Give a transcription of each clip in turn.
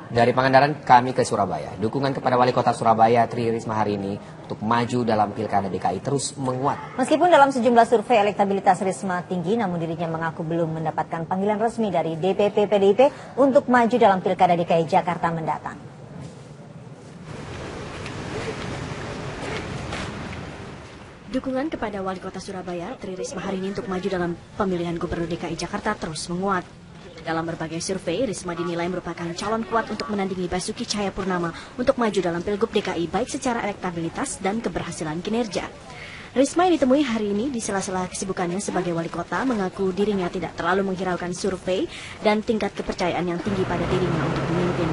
Dari Pangandaran kami ke Surabaya. Dukungan kepada Wali Kota Surabaya Tri Risma hari ini untuk maju dalam Pilkada DKI terus menguat. Meskipun dalam sejumlah survei elektabilitas Risma tinggi, namun dirinya mengaku belum mendapatkan panggilan resmi dari DPP PDIP untuk maju dalam Pilkada DKI Jakarta mendatang. Dukungan kepada Wali Kota Surabaya Tri Risma hari ini untuk maju dalam pemilihan Gubernur DKI Jakarta terus menguat. Dalam berbagai survei, Risma dinilai merupakan calon kuat untuk menandingi Basuki Cahayapurnama untuk maju dalam Pilgub DKI baik secara elektabilitas dan keberhasilan kinerja. Risma yang ditemui hari ini di sela-sela kesibukannya sebagai wali kota mengaku dirinya tidak terlalu menghiraukan survei dan tingkat kepercayaan yang tinggi pada dirinya untuk memimpin.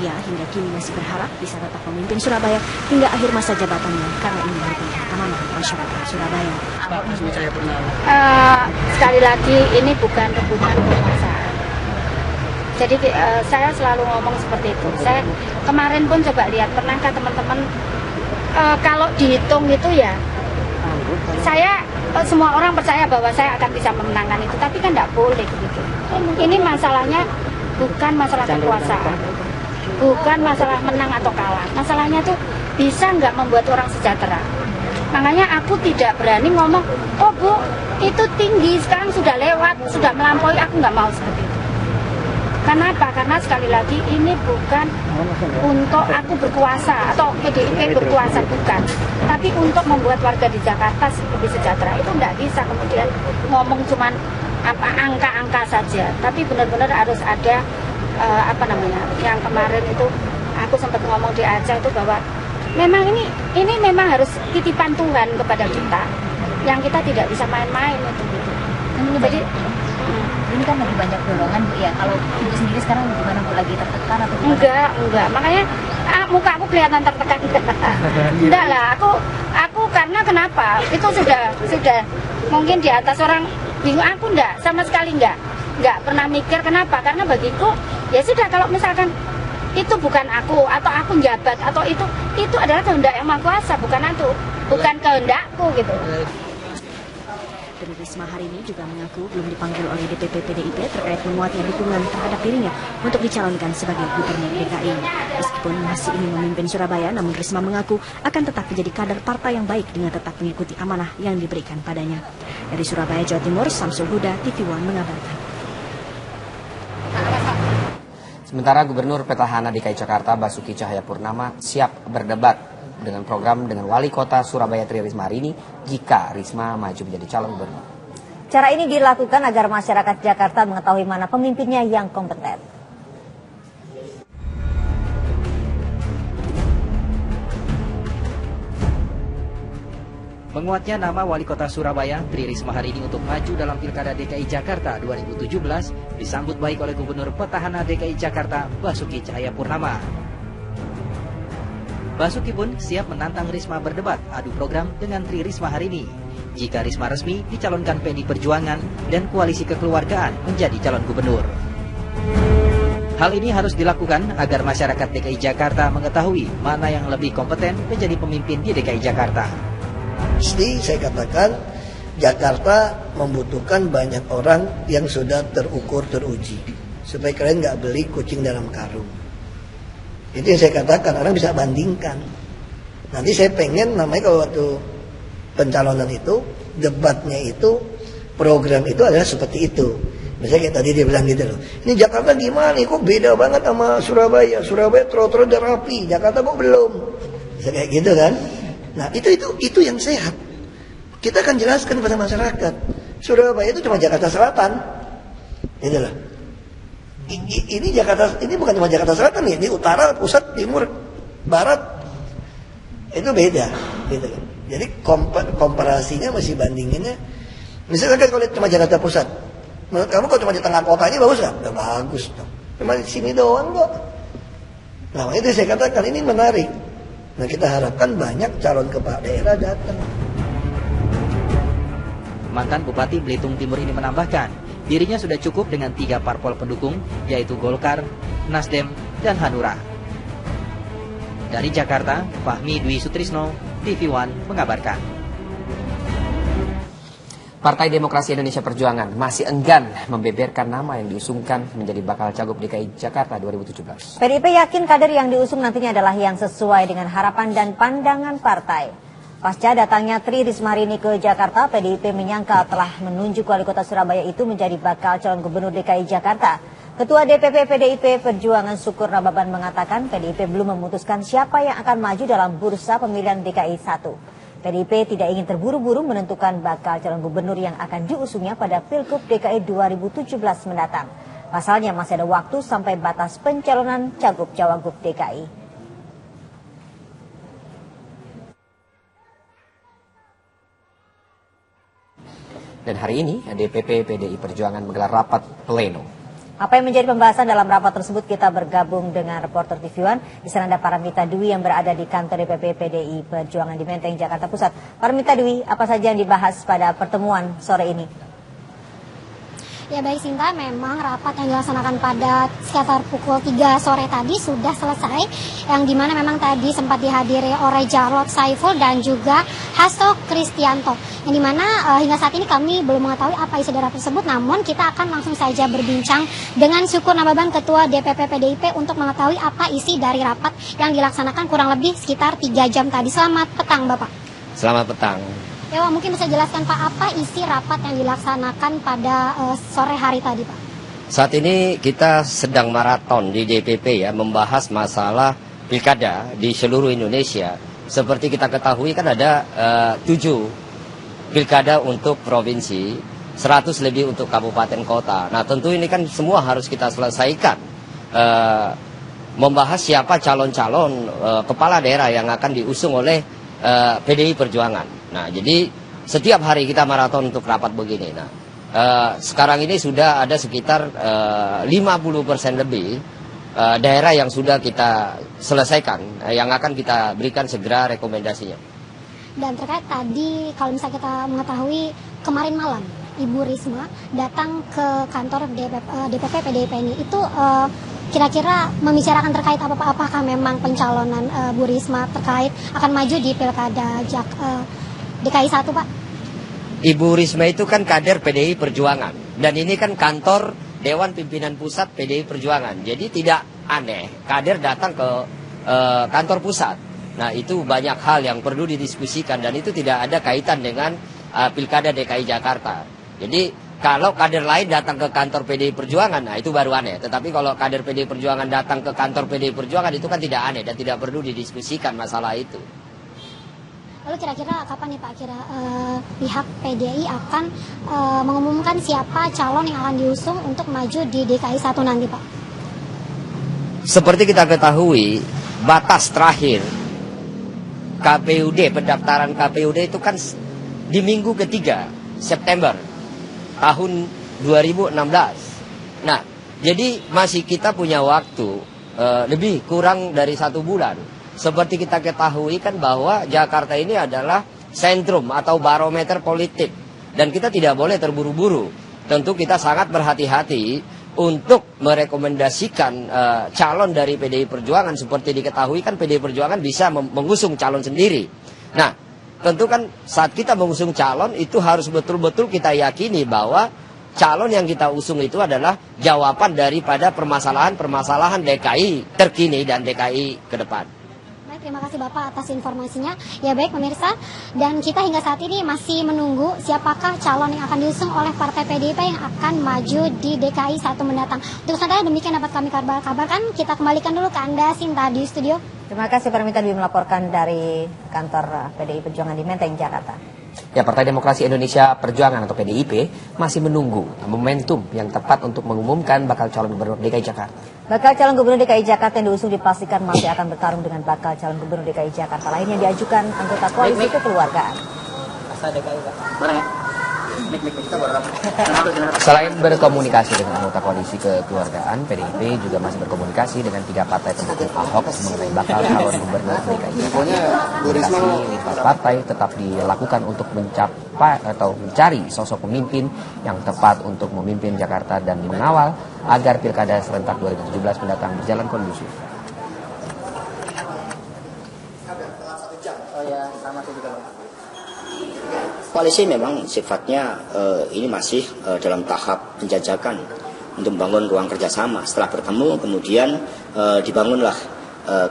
Ia hingga kini masih berharap bisa tetap memimpin Surabaya hingga akhir masa jabatannya karena ini merupakan amanah masyarakat Surabaya. Sekali lagi ini bukan rebutan kekuasaan. Jadi saya selalu ngomong seperti itu. Saya kemarin pun coba lihat, pernahkah teman-teman kalau dihitung itu ya, saya semua orang percaya bahwa saya akan bisa memenangkan itu, tapi kan tidak boleh begitu. Ini masalahnya bukan masalah kekuasaan, bukan masalah menang atau kalah. Masalahnya tuh bisa nggak membuat orang sejahtera. Makanya aku tidak berani ngomong, oh Bu, itu tinggi, sekarang sudah lewat, sudah melampaui, aku nggak mau seperti itu. Kenapa? Karena sekali lagi ini bukan untuk aku berkuasa atau PDIP berkuasa, bukan. Tapi untuk membuat warga di Jakarta lebih sejahtera. Itu tidak bisa kemudian ngomong cuman angka-angka saja. Tapi benar-benar harus ada yang kemarin itu aku sempat ngomong di Aceh itu bahwa memang ini memang harus titipan Tuhan kepada kita. Yang kita tidak bisa main-main itu gitu. Jadi ini kan lebih banyak dorongan Bu ya. Kalau Ibu sendiri sekarang gimana Bu, lagi tertekan atau gimana? Enggak. Makanya muka aku kelihatan tertekan. Enggak lah, aku karena kenapa? Itu sudah mungkin di atas orang bingung, aku enggak, sama sekali enggak pernah mikir kenapa? Karena bagiku ya sudah, kalau misalkan itu bukan aku atau aku jabat atau itu adalah kehendak yang Maha Kuasa, bukan kehendakku gitu. Tri Risma hari ini juga mengaku belum dipanggil oleh DPP PDIP terkait menguatnya dukungan terhadap dirinya untuk dicalonkan sebagai Gubernur DKI. Meskipun masih ingin memimpin Surabaya, namun Risma mengaku akan tetap menjadi kader partai yang baik dengan tetap mengikuti amanah yang diberikan padanya. Dari Surabaya, Jawa Timur, Samsul Huda, TV One mengabarkan. Sementara Gubernur Petahana DKI Jakarta Basuki Cahayapurnama siap berdebat dengan program dengan Wali Kota Surabaya Tri Risma hari ini jika Risma maju menjadi calon gubernur. Cara ini dilakukan agar masyarakat Jakarta mengetahui mana pemimpinnya yang kompeten. Menguatnya nama Wali Kota Surabaya Tri Risma hari ini untuk maju dalam Pilkada DKI Jakarta 2017 disambut baik oleh Gubernur Petahana DKI Jakarta Basuki Cahayapurnama. Basuki pun siap menantang Risma berdebat adu program dengan Tri Risma hari ini jika Risma resmi dicalonkan PDI Perjuangan dan Koalisi Kekeluargaan menjadi calon gubernur. Hal ini harus dilakukan agar masyarakat DKI Jakarta mengetahui mana yang lebih kompeten menjadi pemimpin di DKI Jakarta. Mesti saya katakan Jakarta membutuhkan banyak orang yang sudah terukur, teruji, supaya kalian nggak beli kucing dalam karung. Itu yang saya katakan, orang bisa bandingkan. Nanti saya pengen namanya kalau waktu pencalonan itu, debatnya itu, program itu adalah seperti itu. Misalnya kayak tadi dia bilang gitu loh, ini Jakarta gimana nih, kok beda banget sama Surabaya. Surabaya trotoar udah rapi, Jakarta kok belum. Misalnya kayak gitu kan. Nah itu yang sehat. Kita akan jelaskan kepada masyarakat, Surabaya itu cuma Jakarta Selatan. Gitu loh. Ini Jakarta, ini bukan cuma Jakarta Selatan ya, ini utara, pusat, timur, barat, itu beda, gitu kan. Jadi komparasinya masih bandinginnya, misalkan kalau cuma Jakarta Pusat, menurut kamu kalau cuma di tengah kota ini bagus nggak? Nggak bagus dong, cuma di sini doang kok. Nah itu saya katakan ini menarik. Nah kita harapkan banyak calon kepala daerah datang. Mantan Bupati Belitung Timur ini menambahkan, dirinya sudah cukup dengan 3 parpol pendukung, yaitu Golkar, Nasdem, dan Hanura. Dari Jakarta, Fahmi Dwi Sutrisno, TV One mengabarkan. Partai Demokrasi Indonesia Perjuangan masih enggan membeberkan nama yang diusungkan menjadi bakal cagup DKI Jakarta 2017. PDIP yakin kader yang diusung nantinya adalah yang sesuai dengan harapan dan pandangan partai. Pasca datangnya Tri Risma hari ini ke Jakarta, PDIP menyangka telah menunjuk wali kota Surabaya itu menjadi bakal calon gubernur DKI Jakarta. Ketua DPP PDIP Perjuangan Syukur Nababan mengatakan PDIP belum memutuskan siapa yang akan maju dalam bursa pemilihan DKI 1. PDIP tidak ingin terburu-buru menentukan bakal calon gubernur yang akan diusungnya pada Pilgub DKI 2017 mendatang. Pasalnya masih ada waktu sampai batas pencalonan cagup cawagup DKI. Dan hari ini DPP PDI Perjuangan menggelar rapat pleno. Apa yang menjadi pembahasan dalam rapat tersebut, kita bergabung dengan reporter TV One. Di sana ada Paramita Dwi yang berada di kantor DPP PDI Perjuangan di Menteng, Jakarta Pusat. Paramita Dwi, apa saja yang dibahas pada pertemuan sore ini? Ya baik Sinta, memang rapat yang dilaksanakan pada sekitar pukul 3 sore tadi sudah selesai, yang dimana memang tadi sempat dihadiri oleh Jarod Saiful dan juga Hasto Kristianto, yang dimana hingga saat ini kami belum mengetahui apa isi dari rapat tersebut, namun kita akan langsung saja berbincang dengan Syukur Nababan, Ketua DPP PDIP, untuk mengetahui apa isi dari rapat yang dilaksanakan kurang lebih sekitar 3 jam tadi. Selamat petang Bapak. Selamat petang. Ya, Pak, mungkin bisa jelaskan Pak, apa isi rapat yang dilaksanakan pada sore hari tadi Pak? Saat ini kita sedang maraton di DPP ya, membahas masalah pilkada di seluruh Indonesia. Seperti kita ketahui kan ada 7 pilkada untuk provinsi, 100 lebih untuk kabupaten kota. Nah tentu ini kan semua harus kita selesaikan. Membahas siapa calon-calon kepala daerah yang akan diusung oleh PDI Perjuangan. Nah, jadi setiap hari kita maraton untuk rapat begini. Nah, sekarang ini sudah ada sekitar 50% lebih daerah yang sudah kita selesaikan, yang akan kita berikan segera rekomendasinya. Dan terkait tadi, kalau misalnya kita mengetahui kemarin malam Ibu Risma datang ke kantor DPP PDIP ini, itu kira-kira membicarakan terkait apa-apa, apakah memang pencalonan Bu Risma terkait akan maju di pilkada DKI 1 Pak? Ibu Risma itu kan kader PDI Perjuangan, dan ini kan kantor Dewan Pimpinan Pusat PDI Perjuangan. Jadi tidak aneh kader datang ke kantor pusat. Nah itu banyak hal yang perlu didiskusikan, dan itu tidak ada kaitan dengan pilkada DKI Jakarta. Jadi kalau kader lain datang ke kantor PDI Perjuangan, nah itu baru aneh. Tetapi kalau kader PDI Perjuangan datang ke kantor PDI Perjuangan, itu kan tidak aneh dan tidak perlu didiskusikan masalah itu. Lalu kira-kira kapan nih Pak pihak PDI akan mengumumkan siapa calon yang akan diusung untuk maju di DKI 1 nanti Pak? Seperti kita ketahui, batas terakhir KPUD, pendaftaran KPUD itu kan di minggu ketiga September tahun 2016. Nah, jadi masih kita punya waktu lebih kurang dari 1 bulan. Seperti kita ketahui kan bahwa Jakarta ini adalah sentrum atau barometer politik, dan kita tidak boleh terburu-buru. Tentu kita sangat berhati-hati untuk merekomendasikan calon dari PDI Perjuangan. Seperti diketahui kan PDI Perjuangan bisa mengusung calon sendiri. Nah, tentu kan saat kita mengusung calon itu harus betul-betul kita yakini bahwa calon yang kita usung itu adalah jawaban daripada permasalahan-permasalahan DKI terkini dan DKI ke depan. Terima kasih Bapak atas informasinya. Ya baik pemirsa, dan kita hingga saat ini masih menunggu siapakah calon yang akan diusung oleh Partai PDIP yang akan maju di DKI 1 mendatang. Untuk sementara demikian dapat kami kabarkan. Kita kembalikan dulu ke Anda Sinta di studio. Terima kasih Paramita Dwi melaporkan dari kantor PDI Perjuangan di Menteng, Jakarta. Ya, Partai Demokrasi Indonesia Perjuangan atau PDIP masih menunggu momentum yang tepat untuk mengumumkan bakal calon gubernur DKI Jakarta. Bakal calon gubernur DKI Jakarta yang diusung dipastikan masih akan bertarung dengan bakal calon gubernur DKI Jakarta lain yang diajukan anggota koalisi kekeluargaan. Selain berkomunikasi dengan anggota koalisi kekeluargaan, PDIP juga masih berkomunikasi dengan 3 partai pendukung Ahok mengenai bakal calon gubernur DKI Jakarta. Komunikasi lintas partai tetap dilakukan untuk mencapai atau mencari sosok pemimpin yang tepat untuk memimpin Jakarta dan mengawal agar pilkada serentak 2017 mendatang berjalan kondusif. Koalisi memang sifatnya ini masih dalam tahap penjajakan untuk membangun ruang kerjasama. Setelah bertemu kemudian dibangunlah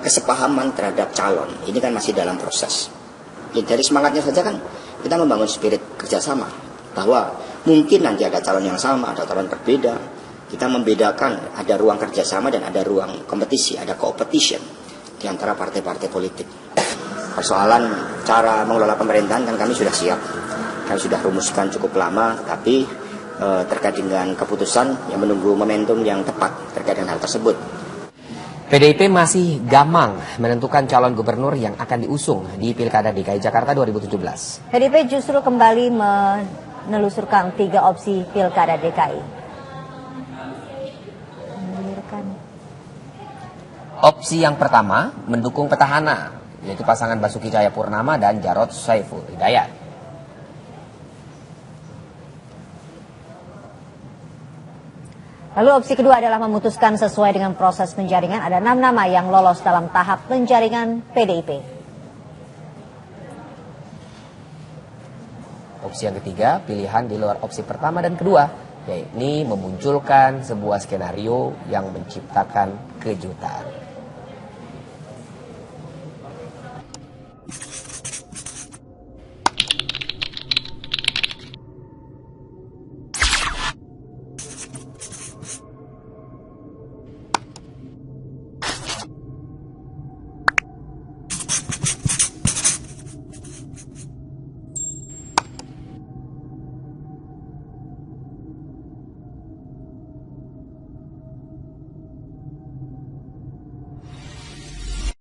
kesepahaman terhadap calon. Ini kan masih dalam proses. Ya, dari semangatnya saja kan kita membangun spirit kerjasama bahwa mungkin nanti ada calon yang sama, ada calon berbeda. Kita membedakan ada ruang kerjasama dan ada ruang kompetisi, ada competition di antara partai-partai politik. Persoalan cara mengelola pemerintahan kan kami sudah siap, kami sudah rumuskan cukup lama, tapi terkait dengan keputusan yang menunggu momentum yang tepat terkait dengan hal tersebut. PDIP masih gamang menentukan calon gubernur yang akan diusung di Pilkada DKI Jakarta 2017. PDIP justru kembali menelusurkan 3 opsi Pilkada DKI. Opsi yang pertama mendukung petahana, yaitu pasangan Basuki Cahayapurnama dan Jarod Saiful Hidayat. Lalu opsi kedua adalah memutuskan sesuai dengan proses penjaringan. Ada 6 nama yang lolos dalam tahap penjaringan PDIP. Opsi yang ketiga, pilihan di luar opsi pertama dan kedua, yakni memunculkan sebuah skenario yang menciptakan kejutan.